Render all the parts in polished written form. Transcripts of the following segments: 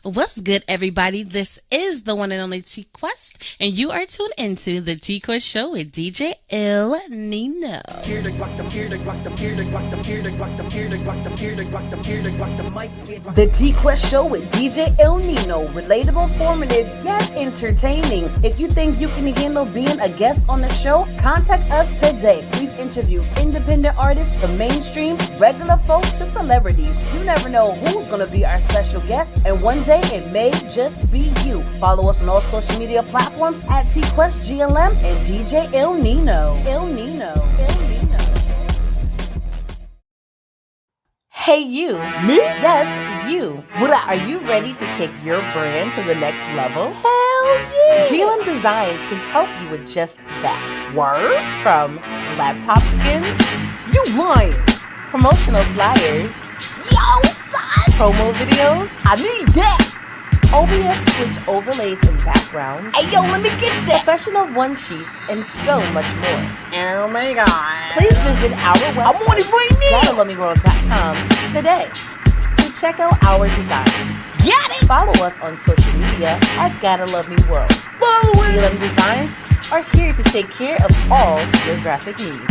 What's good, everybody? This is the one and only TQuest, and you are tuned into the TQuest Show with DJ El Nino. The TQuest Show with DJ El Nino. Relatable, informative, yet entertaining. If you think you can handle being a guest on the show, contact us today. We've interviewed independent artists to mainstream, regular folk to celebrities. You never know who's going to be our special guest, and one day it may just be you. Follow us on all social media platforms at TQuestGLM and DJ El Nino. El Nino. El Nino. Hey you. Me? Yes, you. What up? Are you ready to take your brand to the next level? Hell yeah! GLM Designs can help you with just that. Word? From laptop skins, You lying? promotional flyers, Yo, son! promo videos, I need that! OBS Twitch overlays and backgrounds, Hey, yo, let me get that! professional one sheets, and so much more. Oh my god. Please visit our I'm on it website, right now! GottaLoveMeWorld.com today to check out our designs. Got it! Follow us on social media at Gotta Love Me World. Follow it! GLM Designs are here to take care of all your graphic needs.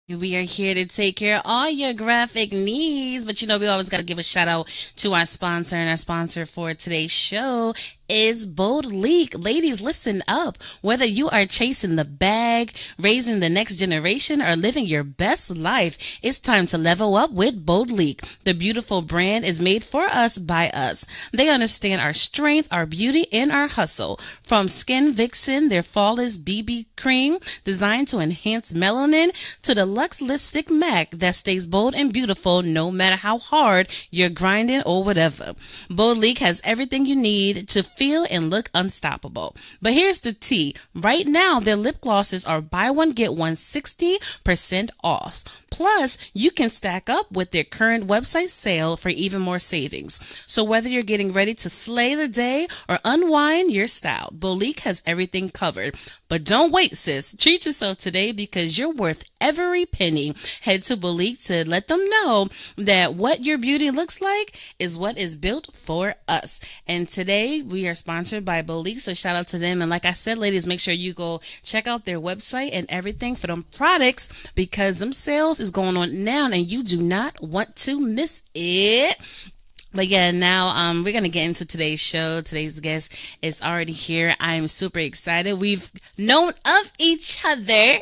We are here to take care of all your graphic needs, but we always got to give a shout out to our sponsor, and our sponsor for today's show is Bold Leak. Ladies, listen up. Whether you are chasing the bag, raising the next generation, or living your best life, it's time to level up with Bold Leak. The beautiful brand is made for us by us. They understand our strength, our beauty, and our hustle. From Skin Vixen, their flawless BB cream designed to enhance melanin, to the Luxe Lipstick MAC that stays bold and beautiful no matter how hard you're grinding or whatever. Bold Leak has everything you need to feel and look unstoppable. But here's the tea. Right now, their lip glosses are buy one, get one 60% off. Plus, you can stack up with their current website sale for even more savings. So whether you're getting ready to slay the day or unwind your style, Bold Leak has everything covered. But don't wait, sis. Treat yourself today because you're worth every penny. Head to Bold Leak to let them know that what your beauty looks like is what is built for us. And today we are sponsored by Bold Leak, so shout out to them. And like I said, ladies, make sure you go check out their website and everything for them products, because them sales is going on now and you do not want to miss it. But yeah, now we're going to get into today's show. Today's guest is already here. I'm super excited. We've known of each other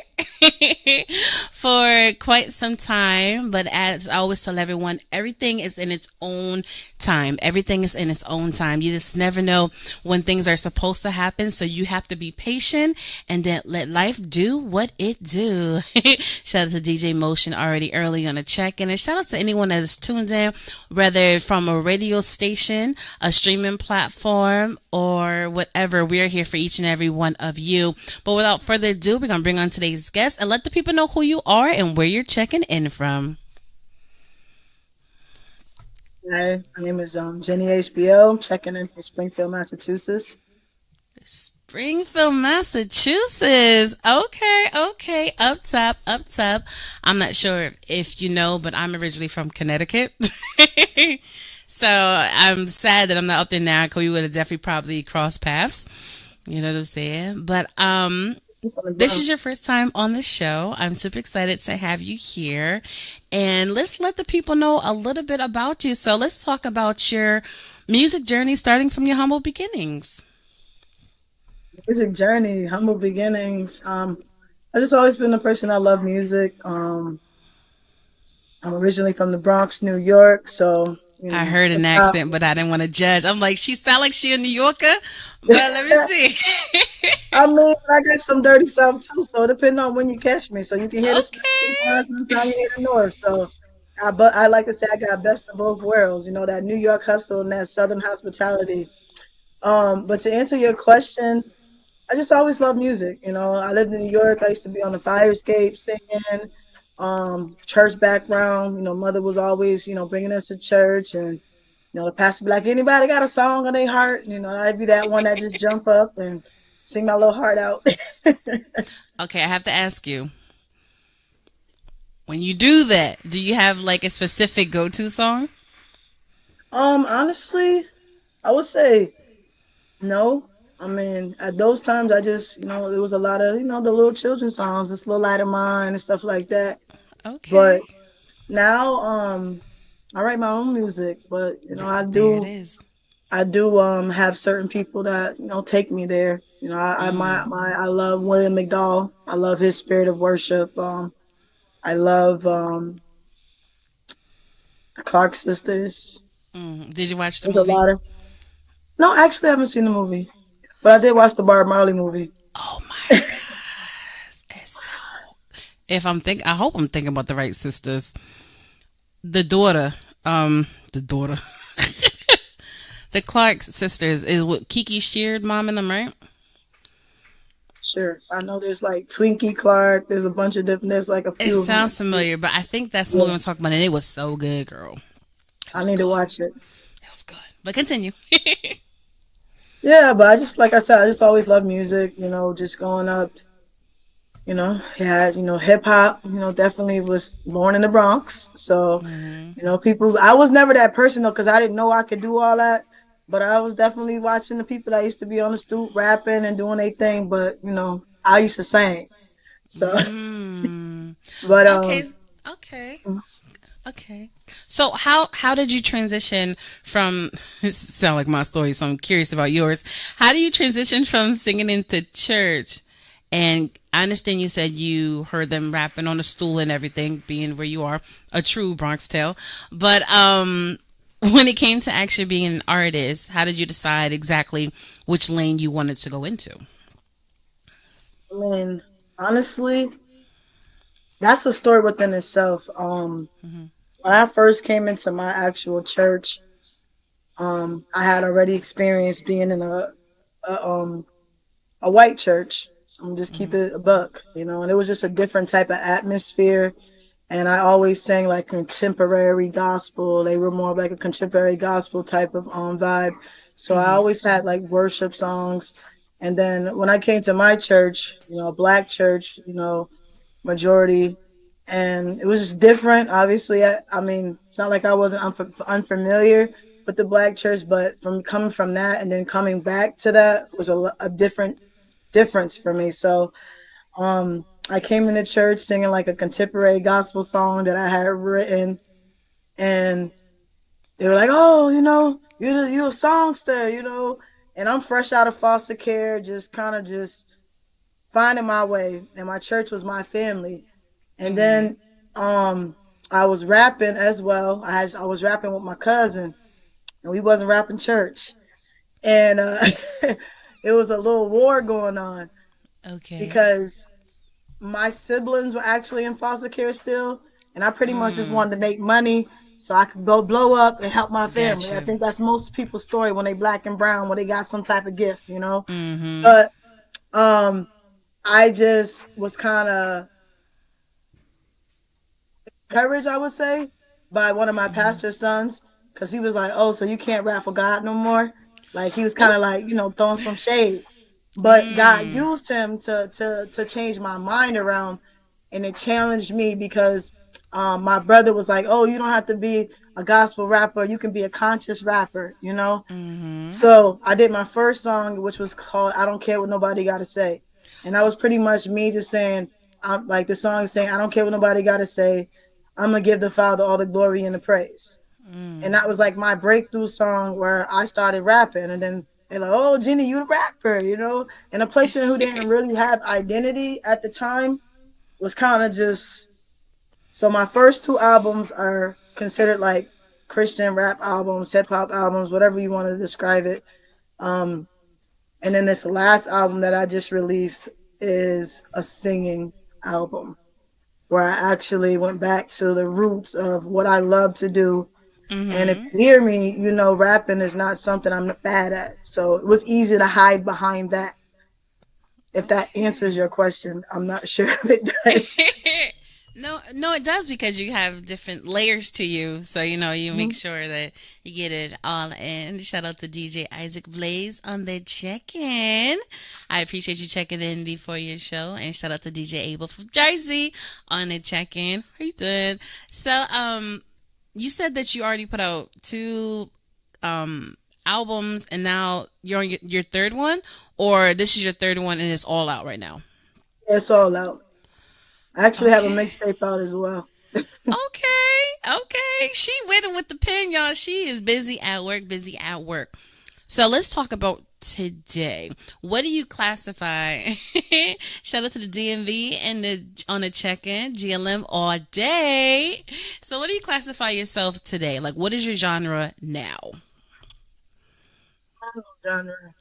for quite some time, but as I always tell everyone, everything is in its own time. Everything is in its own time. You just never know when things are supposed to happen, so you have to be patient and then let life do what it do. Shout out to DJ Motion already early on a check-in, and shout out to anyone that is tuned in, whether from a radio station, a streaming platform, or whatever. We are here for each and every one of you. But without further ado, we're going to bring on today's guest and let the people know who you are and where you're checking in from. Hi, my name is Jenny HBO. I'm checking in from Springfield, Massachusetts. Springfield, Massachusetts. Okay. Up top. I'm not sure if you know, but I'm originally from Connecticut. So I'm sad that I'm not up there now, because we would have definitely probably crossed paths. You know what I'm saying? But this is your first time on the show. I'm super excited to have you here. And let's let the people know a little bit about you. So let's talk about your music journey, starting from your humble beginnings. Music journey, humble beginnings. I just always been a person that loved music. I'm originally from the Bronx, New York, so I heard an accent, but I didn't want to judge. I'm like, she sound like she a New Yorker, but let me see. I mean, I got some dirty South too, so depending on when you catch me, so you can hear the Okay. South, sometimes you hear the North. So, but I like to say I got best of both worlds. You know, that New York hustle and that Southern hospitality. But to answer your question, I just always loved music. You know, I lived in New York. I used to be on the fire escape singing. Church background. You know, mother was always, bringing us to church, and the pastor be like, anybody got a song on their heart? I'd be that one that just jump up and sing my little heart out. Okay, I have to ask you, When you do that, do you have like a specific go-to song? Honestly, I would say no. I mean, at those times, I just, it was a lot of, the little children's songs, this little light of mine and stuff like that. Okay. But now, I write my own music, but There it is. I do, have certain people that take me there. I love William McDowell. I love his spirit of worship. I love Clark sisters. Did you watch the There's a movie? lot of no, actually, I haven't seen the movie, but I did watch the Bob Marley movie. Oh my gosh. It's so if I'm think I hope I'm thinking about the right sisters. The daughter, the daughter. The Clark sisters is what Kiki Sheard mom and them, right? Sure, I know there's like Twinkie Clark. There's a bunch of different. There's like a It few of them. sounds familiar, but I think that's the movie Yeah, I'm talking about, and it was so good, girl. It I was need to good. watch it. It was good. But continue. Yeah, but I just like I said, I just always love music. Just growing up, hip hop. Definitely was born in the Bronx. So, Hmm. people. I was never that person though, because I didn't know I could do all that. But I was definitely watching the people that used to be on the stoop rapping and doing their thing. But I used to sing. So, Mm. but Okay. Okay. Okay. So how did you transition from this sound like my story, so I'm curious about yours. How do you transition from singing into church? And I understand you said you heard them rapping on the stool and everything, being where you are, a true Bronx tale. But when it came to actually being an artist, how did you decide exactly which lane you wanted to go into? I mean, honestly, that's a story within itself. Hmm. When I first came into my actual church, I had already experienced being in a a white church. I'm just keep Hmm. it a buck, and it was just a different type of atmosphere. And I always sang like contemporary gospel. They were more of like a contemporary gospel type of vibe. So I Hmm. always had like worship songs. And then when I came to my church, a black church, majority, and it was just different. Obviously, I mean, it's not like I wasn't unfamiliar with the black church, but from coming from that and then coming back to that was a different difference for me. So I came into church singing like a contemporary gospel song that I had written, and they were like, "Oh, you're a songster, And I'm fresh out of foster care, just kind of just finding my way, and my church was my family. And Hmm. then um, I was rapping as well. I was rapping with my cousin, and we wasn't rapping church, and it was a little war going on Okay. because my siblings were actually in foster care still, and I pretty much just Mm. wanted to make money so I could go blow up and help my family. I Gotcha. think that's most people's story when they black and brown, when they got some type of gift. Hmm. But um, I just was kind of encouraged, I would say, by one of my Hmm. pastor's sons, because he was like, "Oh, so you can't rap for God no more?" Like he was kind Oh. of like throwing some shade, but God Mm. used him to change my mind around, and it challenged me because my brother was like, "Oh, you don't have to be a gospel rapper; you can be a conscious rapper." Hmm. So I did my first song, which was called "I Don't Care What Nobody Got to Say," and that was pretty much me just saying, "I'm like the song is saying, I don't care what nobody got to say. I'm gonna give the Father all the glory and the praise." And Mm. that was like my breakthrough song where I started rapping, and then they're like, "Oh, Jenny, you the rapper?" And a person who didn't really have identity at the time was kind of just. So my first two albums are considered like Christian rap albums, hip hop albums, whatever you want to describe it. Um, and then this last album that I just released is a singing album where I actually went back to the roots of what I love to do. And if Hmm. you hear me, rapping is not something I'm bad at. So it was easy to hide behind that. If that answers Okay. your question, I'm not sure if it does. No, no, it does because you have different layers to you. So, you make Mhm. sure that you get it all in. Shout out to DJ Isaac Blaze on the check in. I appreciate you checking in before your show. And shout out to DJ Abel from Jersey on the check in. How you doing? So, you said that you already put out two albums and now you're on your third one, or this is your third one and it's all out right now? It's all out. I actually have a Okay. mixtape out as well. Okay, okay. She winning with the pen, y'all. She is busy at work, busy at work. So let's talk about today. What do you classify? Shout out to the DMV and the on the check-in, GLM all day. So what do you classify yourself today? Like, what is your genre now? Genre.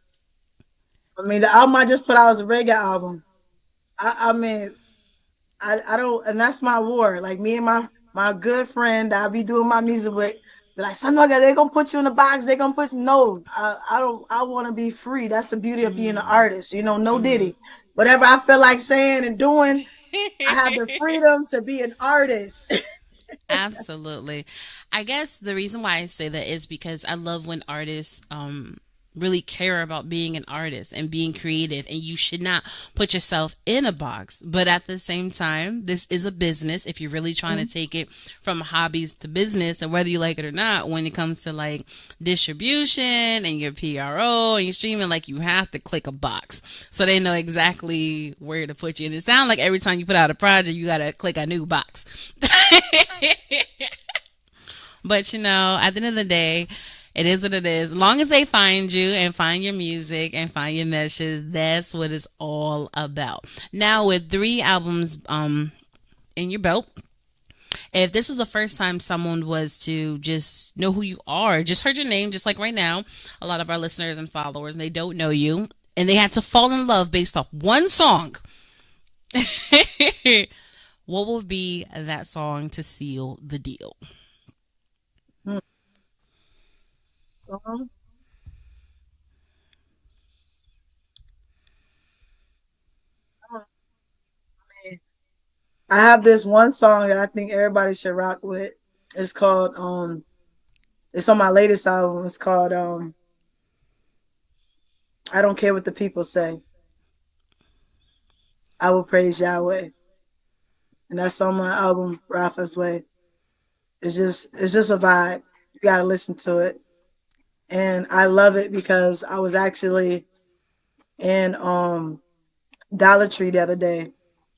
I mean, the album I just put out was a reggae album. I mean, I don't, and that's my war. Like me and my good friend that I be doing my music with, be like, son, look, they gonna put you in the box. They gonna put you. No, I don't. I want to be free. That's the beauty of being an Mm, artist. You know, no mm. diddy. Whatever I feel like saying and doing, I have the freedom to be an artist. Absolutely. I guess the reason why I say that is because I love when artists really care about being an artist and being creative, and you should not put yourself in a box. But at the same time, this is a business. If you're really trying to take it from hobbies to business, and whether you like it or not, when it comes to like distribution and your PRO and your streaming, like you have to click a box so they know exactly where to put you. And it sounds like every time you put out a project, you gotta click a new box. But at the end of the day, it is what it is. As long as they find you and find your music and find your messages, that's what it's all about. Now, with three albums in your belt, if this was the first time someone was to just know who you are, just heard your name, just like right now, a lot of our listeners and followers, and they don't know you, and they had to fall in love based off one song, what would be that song to seal the deal? So, I have this one song that I think everybody should rock with. It's called it's on my latest album. It's called I don't care what the people say. I will praise Yahweh. And that's on my album, Rafa's Way. It's just a vibe. You gotta listen to it. And I love it because I was actually in Dollar Tree the other day,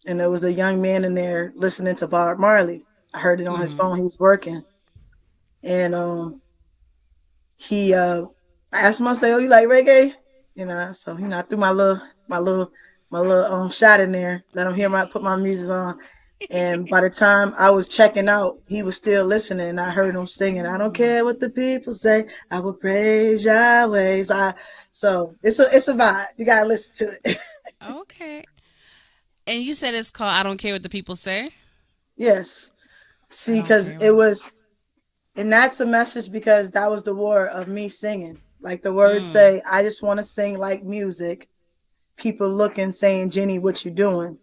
and there was a young man in there listening to Bob Marley. I heard it on his Mm-hmm. phone. He was working, and he I asked him, I say, "Oh, you like reggae?" So I threw my little shot in there. Let him hear my put my music on. And by the time I was checking out, he was still listening. And I heard him singing, "I don't care what the people say, I will praise Yahweh." So it's a vibe. You gotta listen to it. Okay. And you said it's called I Don't Care What the People Say? Yes. I See, don't because care. it was, and that's a message because that was the war of me singing. Like the words Mm, say, I just want to sing like music. People looking, saying, "Jenny, what you doing?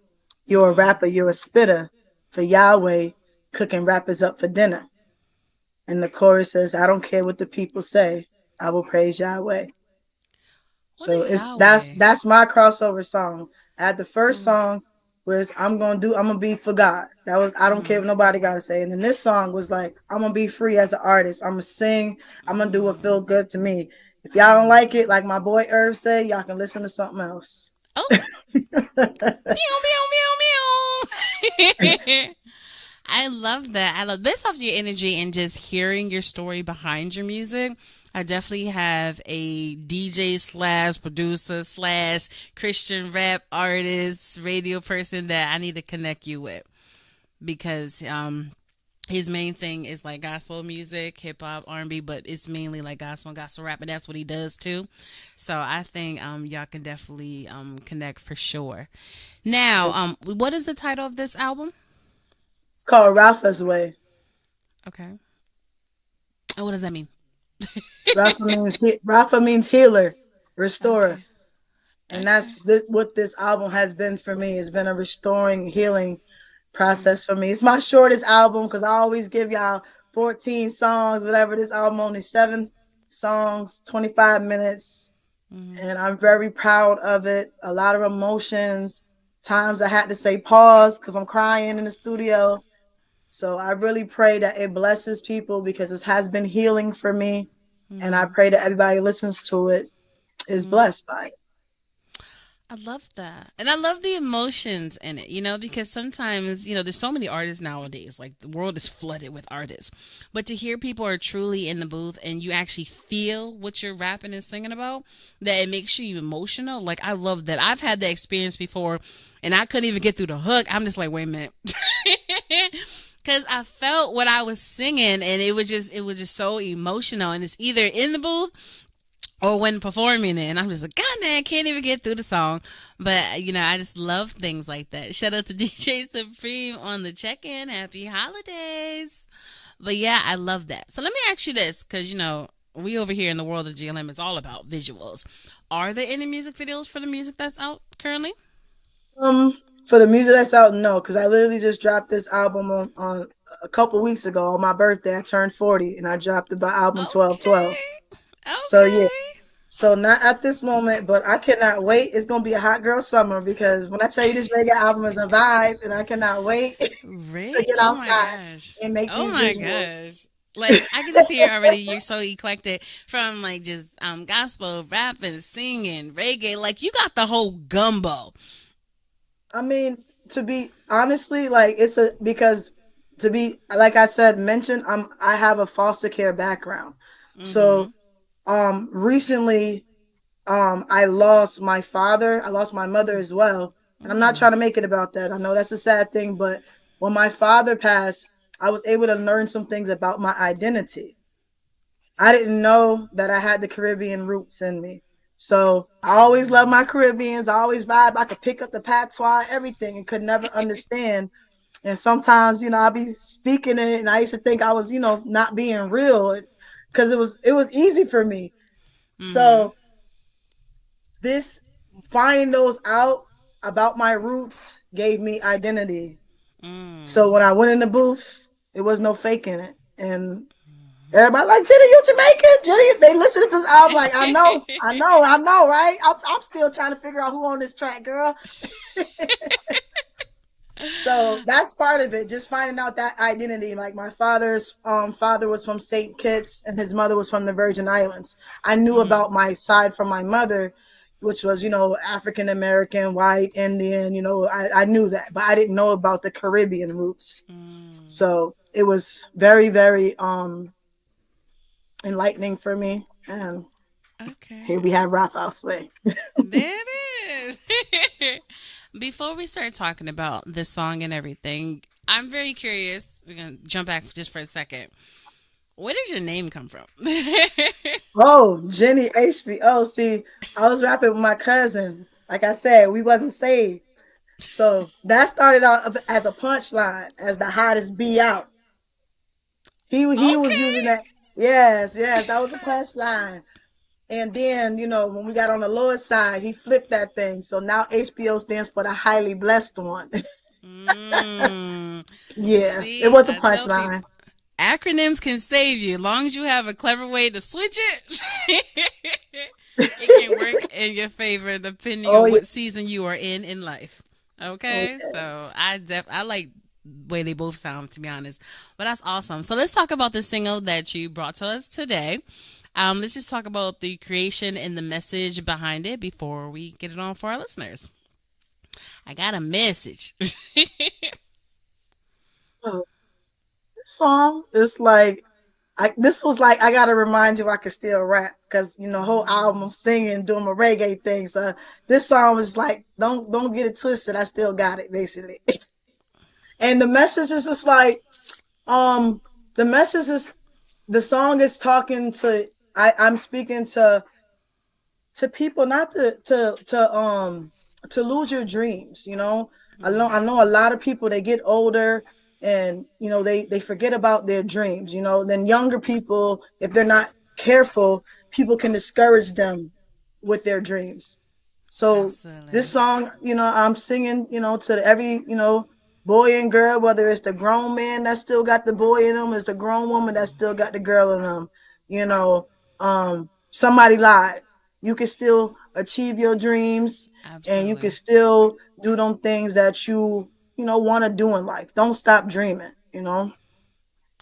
You're a mm. rapper, you're a spitter for Yahweh, cooking rappers up for dinner." And the chorus says, "I don't care what the people say, I will praise Yahweh." What So is it's that's Yahweh? that's my crossover song. I had the first Mm, song was I'm gonna be for God. That was I don't care mm, what nobody gotta say. And then this song was like, I'm gonna be free as an artist. I'm gonna sing, I'm gonna do what mm, feel good to me. If y'all don't mm. like it, like my boy Irv said, y'all can listen to something else. Oh, meow, meow, meow, meow. I love that. I love based off your energy and just hearing your story behind your music. I definitely have a DJ slash producer slash Christian rap artist, radio person that I need to connect you with because his main thing is like gospel music, hip hop, R&B, but it's mainly like gospel rap, and that's what he does too. So I think y'all can definitely connect for sure. Now, what is the title of this album? It's called Rafa's Way. Okay. And what does that mean? Rafa means healer, restorer. Okay. And Okay. what this album has been for me. It's been a restoring, healing process for me. It's my shortest album because I always give y'all 14 songs, whatever. This album only 7 songs, 25 minutes. And I'm very proud of it. A lot of emotions. Times I had to say pause because I'm crying in the studio. So I really pray that it blesses people because it has been healing for me. And I pray that everybody listens to it is blessed by it. I love that. And I love the emotions in it, because sometimes, there's so many artists nowadays. Like the world is flooded with artists. But to hear people are truly in the booth and you actually feel what you're rapping and singing about, that it makes you emotional. Like I love that. I've had that experience before and I couldn't even get through the hook. I'm just like, wait a minute. Cause I felt what I was singing and it was just so emotional. And it's either in the booth or when performing it. And I'm just like, God damn, I can't even get through the song. But, I just love things like that. Shout out to DJ Supreme on the check-in. Happy holidays. But yeah, I love that. So let me ask you this, because, we over here in the world of GLM is all about visuals. Are there any music videos for the music that's out currently? For the music that's out, no, because I literally just dropped this album on a couple weeks ago on my birthday. I turned 40 and I dropped the album 12/12. Okay. So yeah, Okay. so not at this moment, but I cannot wait. It's gonna be a hot girl summer because when I tell you this reggae album is a vibe, and I cannot wait to Rick? get Oh my outside gosh. and make Oh these my visuals. gosh. Like I can just hear already you're so eclectic from like just gospel, rapping, singing, reggae. Like you got the whole gumbo. I mean, to be honestly, like it's a because to be like I said, mentioned, I have a foster care background. So Mhm. recently I lost my father, I lost my mother as well. And I'm not Mm. trying to make it about that. I know that's a sad thing, but when my father passed, I was able to learn some things about my identity. I didn't know that I had the Caribbean roots in me. So I always loved my Caribbeans. I always vibe. I could pick up the patois, everything, and could never understand. And sometimes, I'll be speaking it, and I used to think I was, not being real because it was easy for me. Mhm. So this finding those out about my roots gave me identity. So Mm. when I went in the booth, it was no faking it. And everybody like, Jenny, you Jamaican? Jenny, they listening to this album like, I know, right? I'm still trying to figure out who on this track, girl. So that's part of it, just finding out that identity. Like my father's father was from St. Kitts and his mother was from the Virgin Islands. I knew Mhm. about my side from my mother, which was, African American, white, Indian, I knew that, but I didn't know about the Caribbean roots. Mm. So it was very, very enlightening for me. And here Okay. we have Raphael's Way. There it is. Before we start talking about this song and everything, I'm very curious. We're gonna jump back just for a second. Where did your name come from? Oh, Jenny HBO. See, I was rapping with my cousin. Like I said, we wasn't saved. So that started out as a punchline, as the hottest B out. He was using Okay. that. Yes, yes, that was a punchline. And then, when we got on the lower side, he flipped that thing. So now HBO stands for the highly blessed one. Mm. Yeah, it See, was a I tell punchline. people acronyms can save you as long as you have a clever way to switch it. It can work in your favor depending Oh on yeah. what season you are in life. Oh Okay, so yes. I like the way they both sound to be honest, but that's awesome. So let's talk about the single that you brought to us today. Let's just talk about the creation and the message behind it before we get it on for our listeners. I got a message. Oh, this song is like this was like I gotta remind you I can still rap because whole album I'm singing doing my reggae thing. So this song was like don't get it twisted. I still got it basically. And the message is just like um the message is the song is talking to I'm speaking to people not to lose your dreams. I know a lot of people, they get older and they forget about their dreams. Then younger people, if they're not careful, people can discourage them with their dreams. So this Absolutely. song, I'm singing, to every boy and girl, whether it's the grown man that still got the boy in them, it's the grown woman that still got the girl in them. You know, somebody lied. You can still achieve your dreams, and you can Absolutely. still do them things that you know want to do in life. Don't stop dreaming. You know.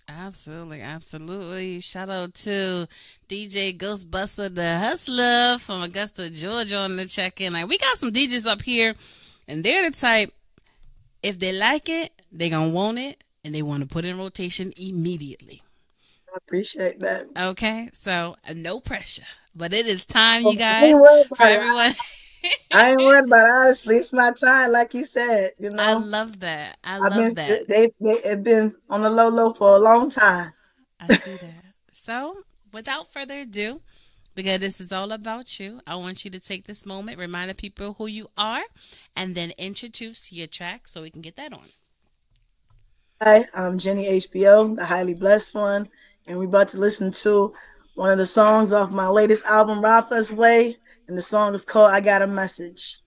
Absolutely, absolutely. Shout out to DJ Ghostbuster the Hustler from Augusta, Georgia on the check-in. Like we got some DJs up here and they're the type, if they like it, they gonna want it and they want to put it in rotation immediately. I appreciate that. Okay, so no pressure. But it is time, Well, you I ain't guys, worried for about it. everyone. I ain't worried about it. Honestly, it's my time, like you said. You I know, love that. I I've been love that. they have been on the low for a long time. I see that. So, without further ado, because this is all about you, I want you to take this moment, remind the people who you are, and then introduce your track so we can get that on. Hi, I'm Jenny HBO, the highly blessed one, and we're about to listen to one of the songs off my latest album, Rafa's Way, and the song is called "I Got a Message."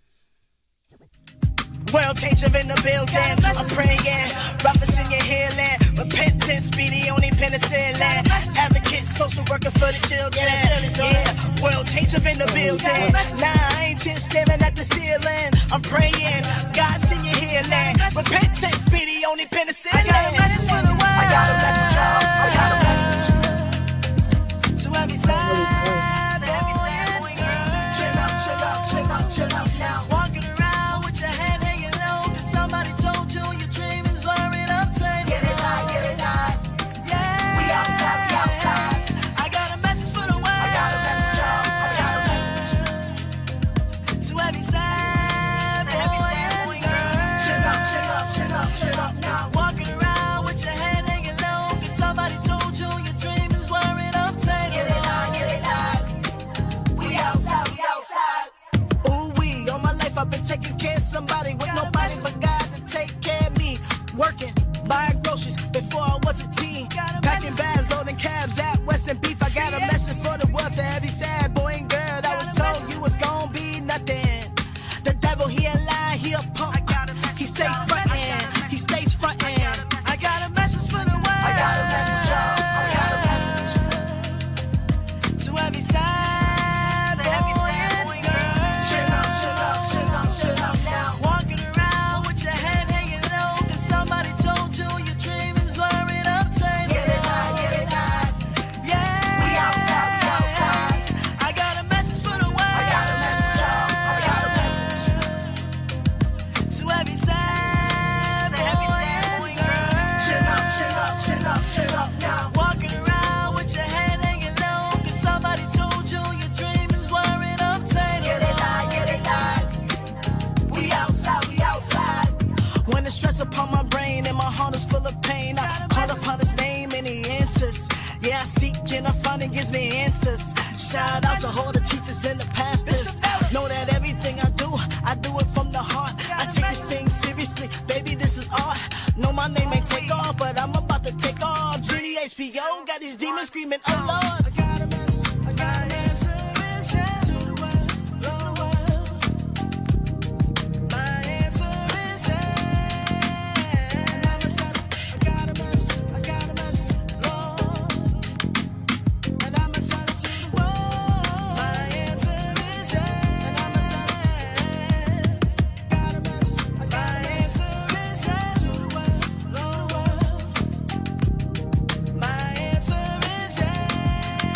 World changer in the building, I'm praying, roughest in your healing, repentance, be the only penicillin, advocate, social worker for the children, yeah, world changer in the building, nah, I ain't just staring at the ceiling, I'm praying, God's in your healing, repentance, be the only penicillin. I got a message for the world, I got a message, y'all, I got a message, to every side, boy and girl, chill out, chill out, chill out, chill out now, walking around with your head. Somebody told you your dream is worried up, get it live, yeah. We outside. I got a message for the world. I got a message, y'all. I got a message. To every side, boy and girl. Chill out now. Walking around with your head hanging low, 'cause somebody told you your dream is worried up, get it live. We outside. Ooh, all my life I've been taking care of somebody with nobody but God to take care of me. Working, buying groceries before I was a teen. Packing bags, loading cabs at Western Beef. I got a message for the world to every sad boy and girl that was told you was gonna be nothing. The devil, he a lie, he a punk. He stay frontin', he stay frontin'. I got a message for the world. I got a message, y'all. I got a message. To every side, boy and girl. Chill out now. Walking around with your head hanging low, 'cause somebody told you your dream is worried up, get it live. Yeah. We outside. I got a message for the world. I got a message, y'all. I got a message. To every side, boy and girl. Chill out now. Walking around with your head hanging low, 'cause somebody told you your dream is worried up, get it live. We outside. When the stress upon my brain and my heart is full of pain, I call upon his name and he answers. Yeah, I seek and I find it gives me answers. Shout out to all the teachers and the pastors. Know that everything I do it from the heart. I take this thing seriously, baby, this is art. No, my name ain't take off, but I'm about to take off. Jenny HBO got these demons screaming, oh Lord. I got a message, I got an answer, to the world, to the world. My answer is yes. And I'ma tell you, I got a message, Lord. And I'ma tell it to the world. My answer is yes. And I'ma tell it yes. Got a message, my answer is yes. To the world, to the world. My answer is yes.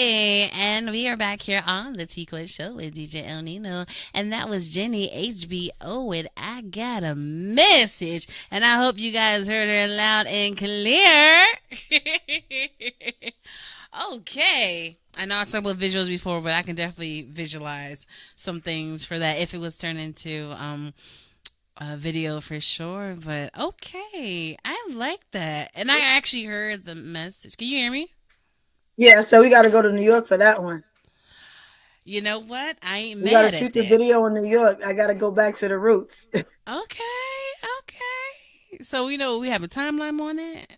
Okay, and we are back here on the TQuest show with DJ El Nino, and that was Jenny HBO with I Got a Message, and I hope you guys heard her loud and clear. Okay. I know I talked about visuals before, but I can definitely visualize some things for that if it was turned into a video for sure. But okay, I like that. And I actually heard the message. Can you hear me? Yeah, so we got to go to New York for that one. You know what? I ain't We got to mad at shoot the that. video in New York. I got to go back to the roots. Okay, okay. So we know we have a timeline on it.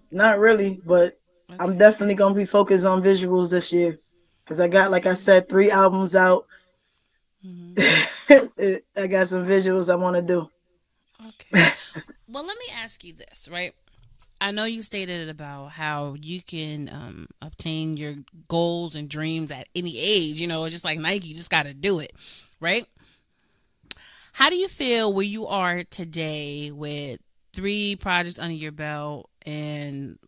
Not really, but I'm Okay. definitely gonna be focused on visuals this year because I got, like I Okay. said, 3 albums out. Hmm. I got some visuals I want to do. Okay. Well, let me ask you this, right? I know you stated about how you can obtain your goals and dreams at any age. You know, just like Nike, you just got to do it, right? How do you feel where you are today with 3 projects under your belt and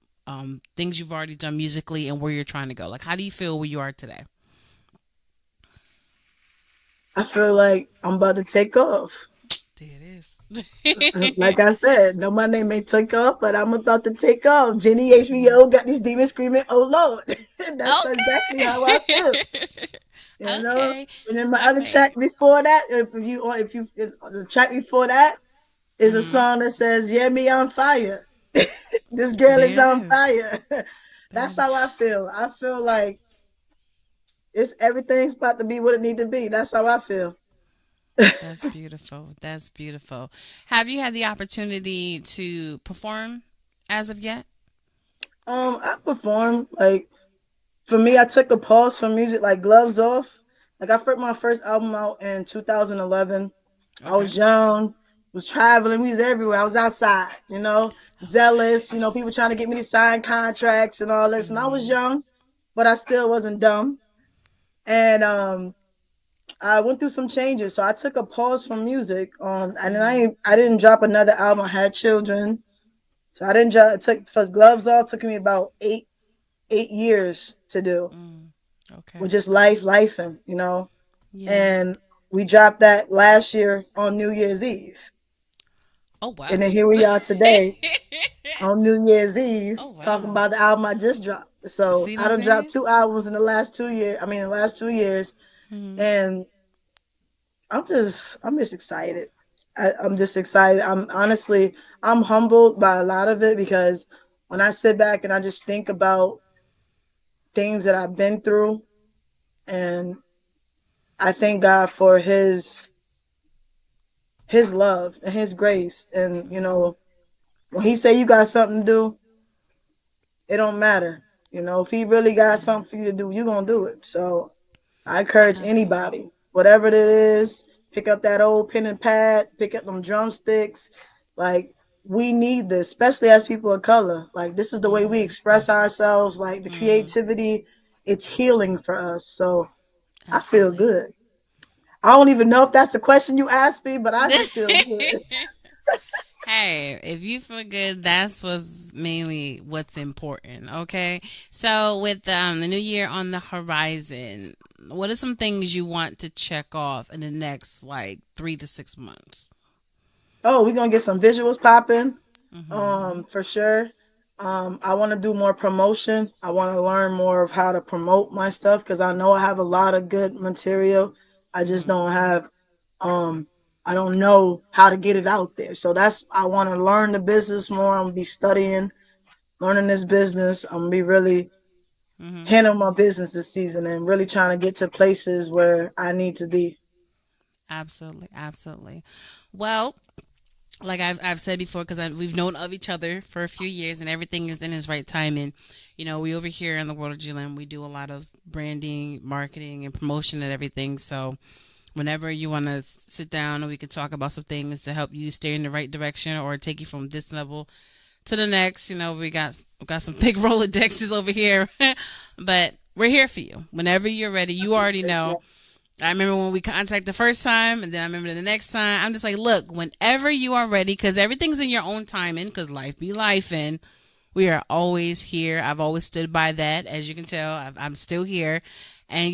things you've already done musically and where you're trying to go? Like, how do you feel where you are today? I feel like I'm about to take off. There it is. Like I said, no, my name ain't took off, but I'm about to take off. Jenny Mhm. HBO got these demons screaming, "Oh Lord!" That's exactly how I feel. Okay. You know. Okay. And then my All other right. track before that, if you the track before that is a Hmm. song that says, "Yeah, me on fire." This girl is There it on is. fire. There That's it is. how I feel. I feel like it's everything's about to be what it need to be. That's how I feel. That's beautiful. That's beautiful. Have you had the opportunity to perform as of yet? I perform like for me. I took a pause from music, like gloves off. Like I put my first album out in 2011. I Okay. was young, was traveling, we was everywhere. I was outside, zealous, people trying to get me to sign contracts and all this. And I was Hmm. young, but I still wasn't dumb. And I went through some changes. So I took a pause from music. And then Hmm. I didn't drop another album. I had children. So I didn't drop it took for gloves off, took me about eight years to do. Mm. With Okay. just life, Yeah. and we dropped that last year on New Year's Eve. Oh wow. And then here we are today on New Year's Eve Oh talking wow. about the album I just dropped. So See what I I'm done dropped saying? 2 albums in the last 2 years. I mean, in the last 2 years, Hmm. and I'm just excited. I'm just excited. I'm humbled by a lot of it because when I sit back and I just think about things that I've been through, and I thank God for His love and His grace, and Hmm. when He say you got something to do, it don't matter. If He really got Hmm. something for you to do, you gonna do it. So I encourage Absolutely. anybody, whatever it is, pick up that old pen and pad, pick up them drumsticks. Like, we need this, especially as people of color. Like, this is the way we Hmm. express ourselves. Like, the Hmm. creativity, it's healing for us. So I feel Absolutely. good. I don't even know if that's the question you asked me, but I just feel good. Hey, if you feel good, that's what's mainly what's important. Okay. So with the new year on the horizon, what are some things you want to check off in the next like 3 to 6 months? Oh, we're gonna get some visuals popping. Mm-hmm. For sure. I want to do more promotion. I want to learn more of how to promote my stuff because I know I have a lot of good material. I just Mm-hmm. don't have um I don't know how to get it out there. So that's I want to learn the business more. I'm gonna be studying, learning this business. I'm gonna be really Mm-hmm. handling my business this season and really trying to get to places where I need to be. Absolutely. Absolutely. Well, like I've said before, because we've known of each other for a few years, and everything is in its right time. And we over here in the world of GLM, we do a lot of branding, marketing, and promotion and everything. So whenever you want to sit down and we can talk about some things to help you stay in the right direction or take you from this level to the next, we got some thick Rolodexes over here, but we're here for you whenever you're ready. I You already appreciate know. that. I remember when we contacted the first time, and then I remember the next time. I'm just like, look, whenever you are ready, because everything's in your own timing, because life be life, and We are always here. I've always stood by that. As you can tell, I'm still here. And,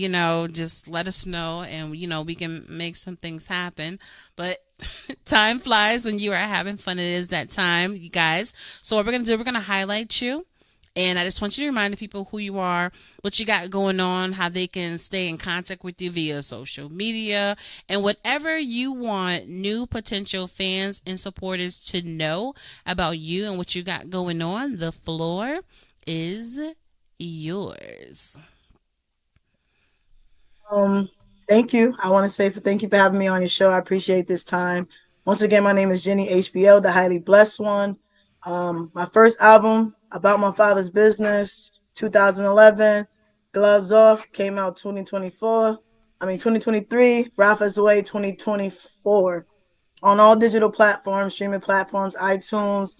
just let us know and, we can make some things happen. But time flies when you are having fun. It is that time, you guys. So, what we're going to do, we're going to highlight you. And I just want you to remind the people who you are, what you got going on, how they can stay in contact with you via social media, and whatever you want new potential fans and supporters to know about you and what you got going on. The floor is yours. Um, Thank you. I want to say thank you for having me on your show. I appreciate this time. Once again, my name is Jenny HBO, the highly blessed one. My first album, About My Father's Business, 2011. Gloves Off came out 2024. 2023. Rafa's Way 2024. On all digital platforms, streaming platforms, iTunes,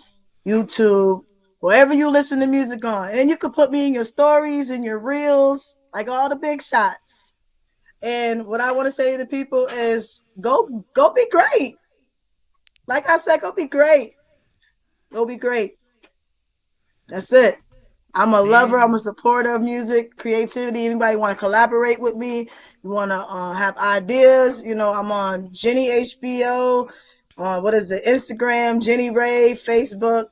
YouTube, wherever you listen to music on. And you could put me in your stories and your reels, like all the big shots. And what I want to say to people is go be great. Like I said, go be great. Go be great. That's it. I'm a There lover. it I'm a is. supporter of music, creativity. Anybody want to collaborate with me? You want to have ideas? I'm on Jenny HBO. What is it? Instagram, Jenny Ray, Facebook.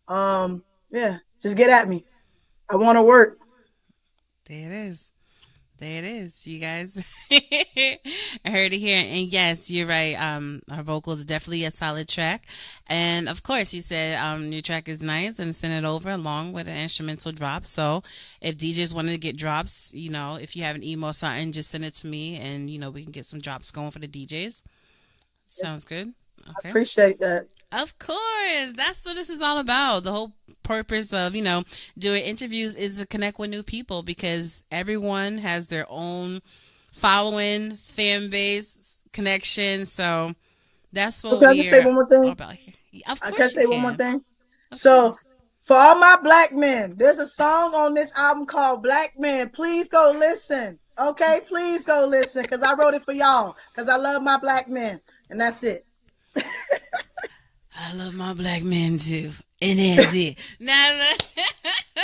Yeah, just get at me. I want to work. There it is. There it is, you guys. I heard it here, and yes, you're right. Our vocals definitely a solid track, and of course, you said your track is nice, and send it over along with an instrumental drop. So, if DJs wanted to get drops, if you have an email or something, just send it to me, and we can get some drops going for the DJs. Sounds good. I Okay. appreciate that. Of course. That's what this is all about. The whole purpose of, doing interviews is to connect with new people because everyone has their own following, fan base, connection. So that's So what can I just say we're one more all thing? about here. Of I can course you say one more can. thing. Of So course. for all my black men, there's a song on this album called Black Men. Please go listen. Okay, please go listen because I wrote it for y'all because I love my black men. And that's it. I love my black men too. And that's it. No.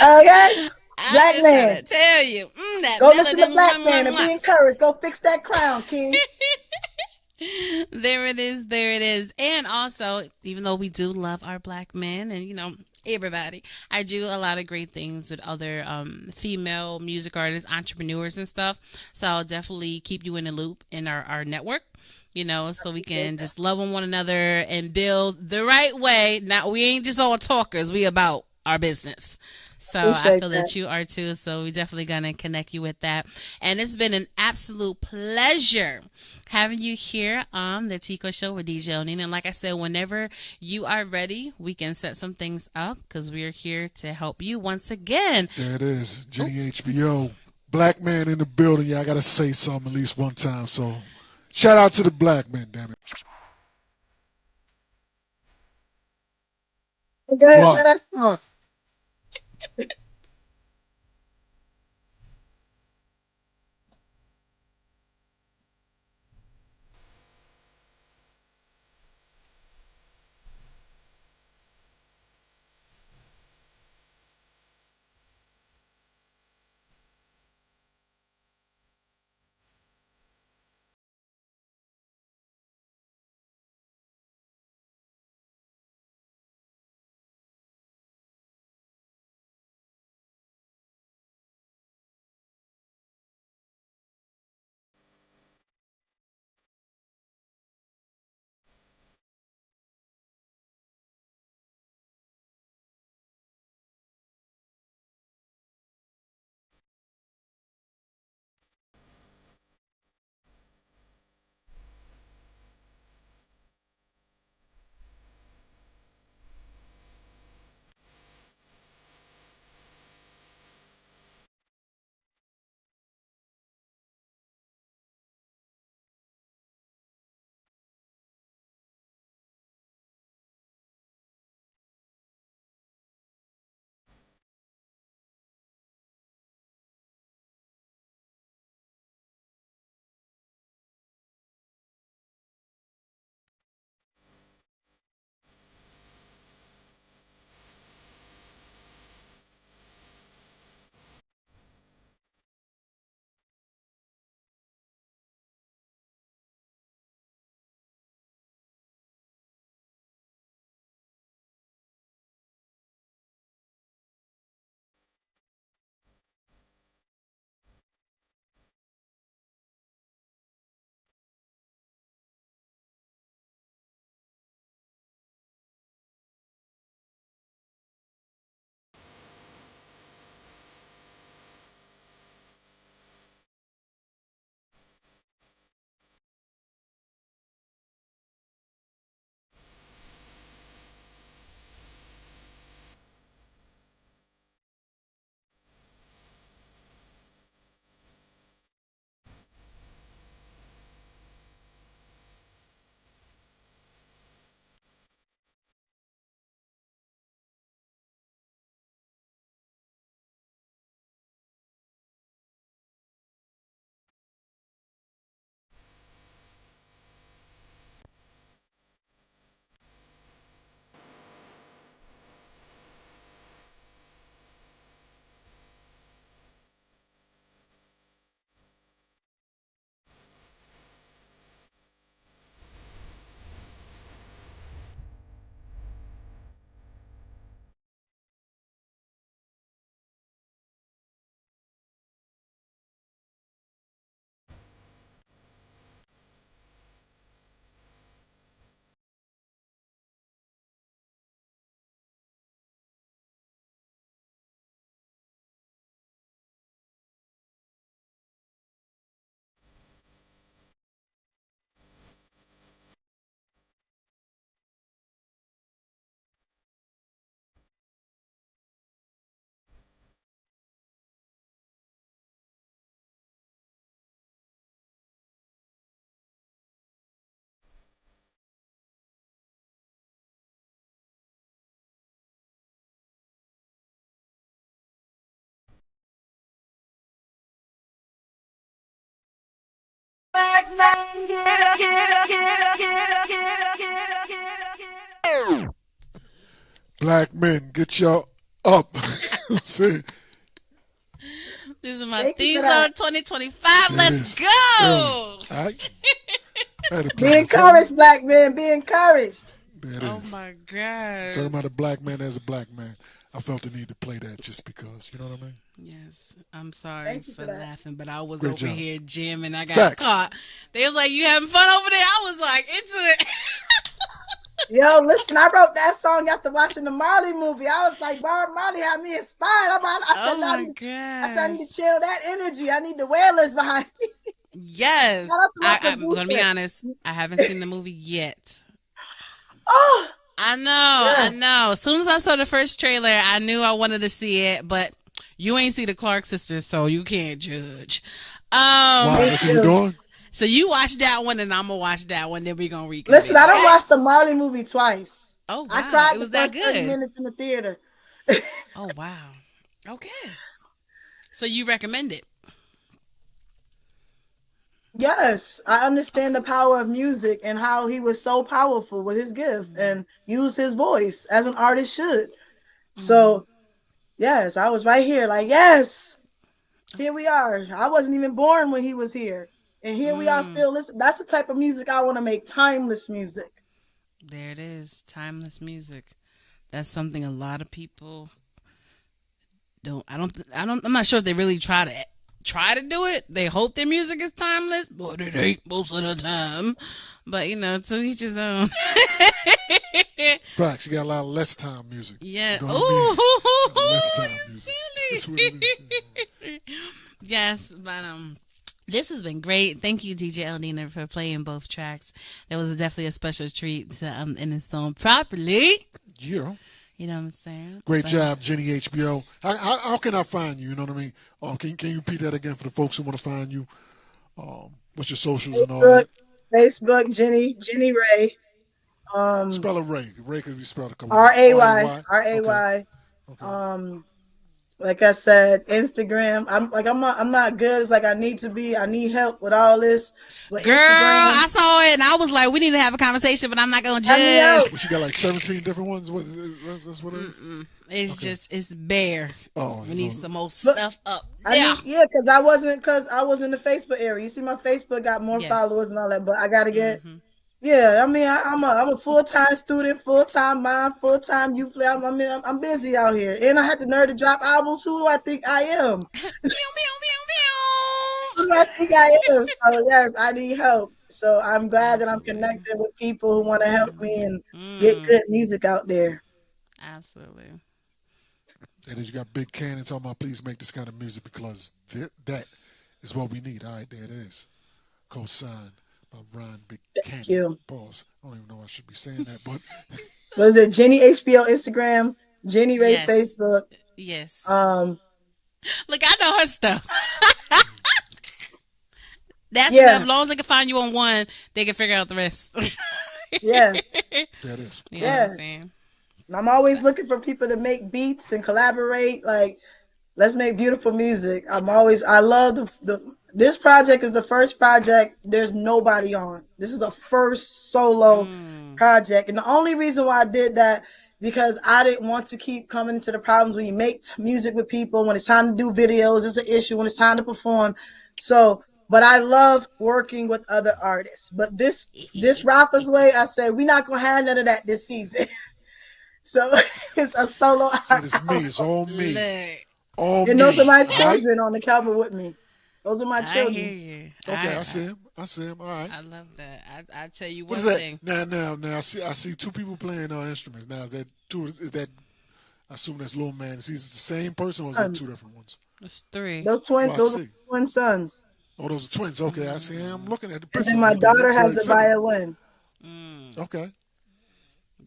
Okay? I'm Black just trying man. to tell you. That Go listen melody. to Black Mwah, Man mwah, and be mwah. encouraged. Go fix that crown, King. There it is. There it is. And also, even though we do love our black men and, everybody, I do a lot of great things with other female music artists, entrepreneurs, and stuff. So I'll definitely keep you in the loop in our network. So we Appreciate can that. just love on one another and build the right way. Now, we ain't just all talkers. We about our business. So I Appreciate feel that. that you are too. So we definitely gonna connect you with that. And it's been an absolute pleasure having you here on the Tico Show with DJ Onina. And like I said, whenever you are ready, we can set some things up because we are here to help you once again. There it is, Jenny HBO. Black man in the building. Yeah, I gotta say something at least one time. So, shout out to the black man, damn it. Okay, What? man. Black man, get up, get up, get up, get up, get up, get up, get up. Black men, get y'all up. See, This is my Thank you theme for that. song 2025. There it Let's is. go. I had to play Be that song. encouraged, black men. Be encouraged. There it Oh is. my God. Talking about a black man as a black man. I felt the need to play that just because. You know what I mean? Yes, I'm sorry Thank you for for that. laughing, but I was Great over job. here jamming. I got Facts. caught. They was like, "You having fun over there?" I was like, into it. Yo, listen, I wrote that song after watching the Marley movie. I was like, Bob Marley had me inspired. I said, Oh no, I my need to, I said, I need gosh. to channel that energy. I need the wailers behind me. Yes, Shout out to my I'm gonna be producer. honest. I haven't seen the movie yet. Oh, I know, I yeah. know. As soon as I saw the first trailer, I knew I wanted to see it, but you ain't see the Clark sisters, so you can't judge. Wow, Me that's what we're too. doing? So you watch that one, and I'm gonna watch that one. Then we gonna reconvene. Listen, I done okay? watched the Marley movie twice. Oh wow, I cried it the was that first 30 good. minutes in the theater. Oh wow. Okay. So you recommend it? Yes, I understand the power of music and how he was so powerful with his gift and used his voice as an artist should. So, yes, I was right here, like, yes, here we are. I wasn't even born when he was here. And here we are still listening. That's the type of music I want to make, timeless music. There it is, timeless music. That's something a lot of people don't. I'm not sure if they really try to do it. They hope their music is timeless, but it ain't most of the time. But to each his own. Facts. You got a lot of less time music. Yeah. You know what I mean? Ooh. Less time music. That's what it is. Yes, but this has been great. Thank you, DJ Eldina, for playing both tracks. That was definitely a special treat to end this song properly. Yeah. You know what I'm saying? Great job, Jenny HBO. How can I find you? You know what I mean? Can you repeat that again for the folks who want to find you? What's your socials and all that? Facebook, Jenny Ray. Spell it Ray. Ray could be spelled a couple RAY. Okay. Okay. Like I said, Instagram. I'm not good as like I need to be. I need help with all this. With Girl, Instagram, I saw it and I was like, we need to have a conversation, but I'm not gonna help me out. judge. But you got like 17 different ones? That's what it is? It's just it's bare. Oh, We need so- some more stuff up. Because I was in the Facebook area. You see, my Facebook got more Yes. followers and all that, but I gotta get. Yeah, I mean, I'm a full-time student, full-time mom, full-time youth. I'm busy out here, and I had the nerve to drop albums. Who do I think I am? Pew, pew, pew, Who do I think I am? So yes, I need help. So I'm glad that I'm connected with people who want to help me and get good music out there. Absolutely. That is, you got Big Cannon talking about please make this kind of music because that is what we need. All right, there it is. Co-signed by Ron Big Cannon. you. Pause. I don't even know I should be saying that, but Was it Jenny HBO Instagram, Jenny Ray Yes. Facebook? Yes. Um, Look, I know her stuff. That's Yeah. enough. As long as they can find you on one, they can figure out the rest. yes. that is. You know what I'm Yes. saying? I'm always looking for people to make beats and collaborate. Like, let's make beautiful music. I love this project is the first project there's nobody on. This is a first solo project. And the only reason why I did that, because I didn't want to keep coming into the problems when you make music with people, when it's time to do videos, it's an issue, when it's time to perform. So, but I love working with other artists. But this Rafa's Way, I said, we're not going to have none of that this season. So it's a solo. So it's me. It's all me. Look, All And me. those are my All right? children on the cover with me. Those are my I hear children. you. Okay, I see him. I see him. All right. I love that. I tell you What one is that? thing. Now. I see two people playing instruments. Now is that two? Is that? I assume that's Lil Man. Is he the same person or is that two different ones? It's three. Those twins, Oh, I those are see. twin sons. Oh, those are twins. Okay, I see. I'm looking at the And picture. then my Okay, daughter that's has very the similar. violin. Okay,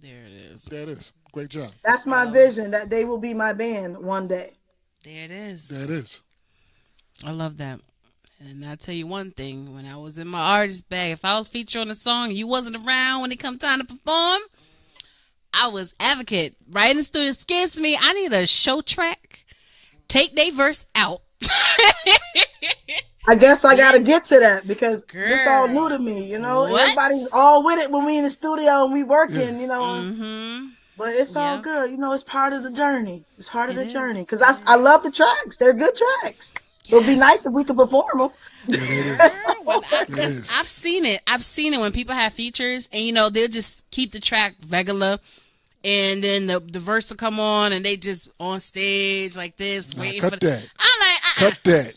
There it is. there it is. Great job. That's my vision, that they will be my band one day. There it is. There it is. I love that. And I'll tell you one thing. When I was in my artist bag, if I was featured on a song and you wasn't around when it come time to perform, I was advocate. Right in the studio, excuse me, I need a show track. Take their verse out. I guess I gotta get to that because this all Girl. new to me, you know. What? Everybody's all with it when we in the studio and we working, you know. Mm-hmm. But it's all Yep. good, you know. It's part of the journey. It's part of It the is. journey because I love the tracks. They're good tracks. It would be nice if we could perform them. Yeah, it is. Girl, when It is. I've seen it. I've seen it when people have features, and they'll just keep the track regular, and then the verse will come on, and they just on stage like this, Nah, waiting cut for. that. I'm like, Cut that.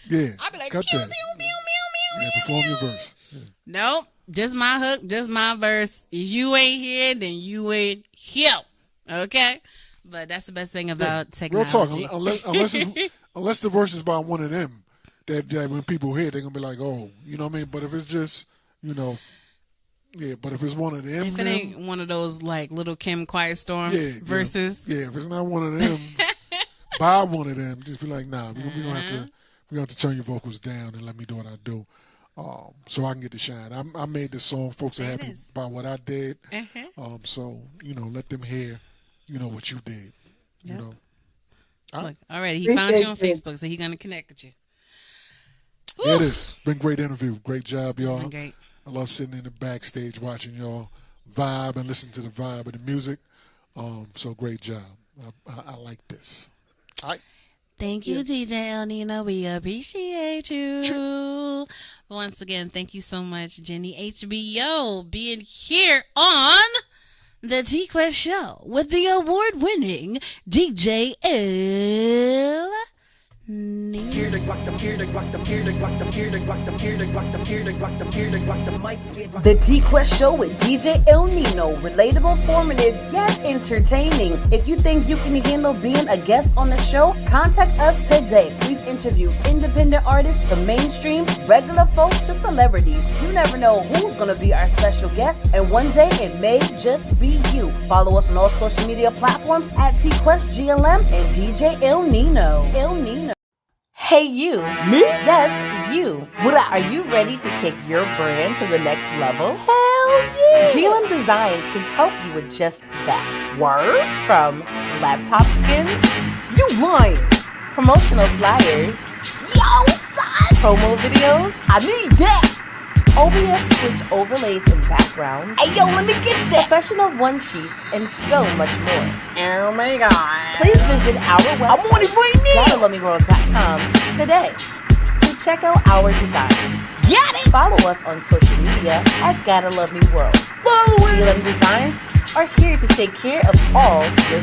Yeah. I'll be like, cut pew, that. pew, pew, pew, Yeah, pew, perform pew. your verse. Yeah. Nope, just my hook, just my verse. If you ain't here, then you ain't here. Okay, but that's the best thing about Real technology. talk. Unless the verse is by one of them, that when people hear, they're gonna be like, oh, you know what I mean. But if it's just, yeah. But if it's one of them, If it ain't one of those like Little Kim Quiet Storm verses, yeah. If it's not one of them, buy one of them. Just be like, nah, we're gonna have to turn your vocals down and let me do what I do, so I can get the shine. I made this song. Folks are happy about what I did. So let them hear, what you did. You know. look, already he found you on Facebook, so he gonna connect with you. There it is. Been a great interview. Great job, y'all. Been great. I love sitting in the backstage watching y'all vibe and listen to the vibe of the music. So great job. I like this. All right. Thank you, DJ El Nino. We appreciate you. Once again, thank you so much, Jenny HBO, being here on the TQuest Show with the award-winning DJ El Nino. Here to guac them, here to guac them, here to guac them, here to guac them, here to guac them, here to guac them, here to guac them, mic get The TQuest Show with DJ El Nino. Relatable, informative, yet entertaining. If you think you can handle being a guest on the show, contact us today. We've interviewed independent artists to mainstream, regular folk to celebrities. You never know who's going to be our special guest, and one day it may just be you. Follow us on all social media platforms at TQuestGLM and DJ El Nino. El Nino. Hey you. Me? Yes, you. What up? Are you ready to take your brand to the next level? Hell yeah! GLM Designs can help you with just that. Word? From laptop skins? You lying! Promotional flyers? Yo, son! Promo videos? I need that! OBS Twitch overlays and backgrounds. Hey yo, let me get that! Professional one sheets and so much more. Oh my god. Please visit our website. I'm on it right now! GottaLoveMeWorld.com today to check out our designs. Got it! Follow us on social media at Gotta Love Me World. Follow it! GLM Designs are here to take care of all your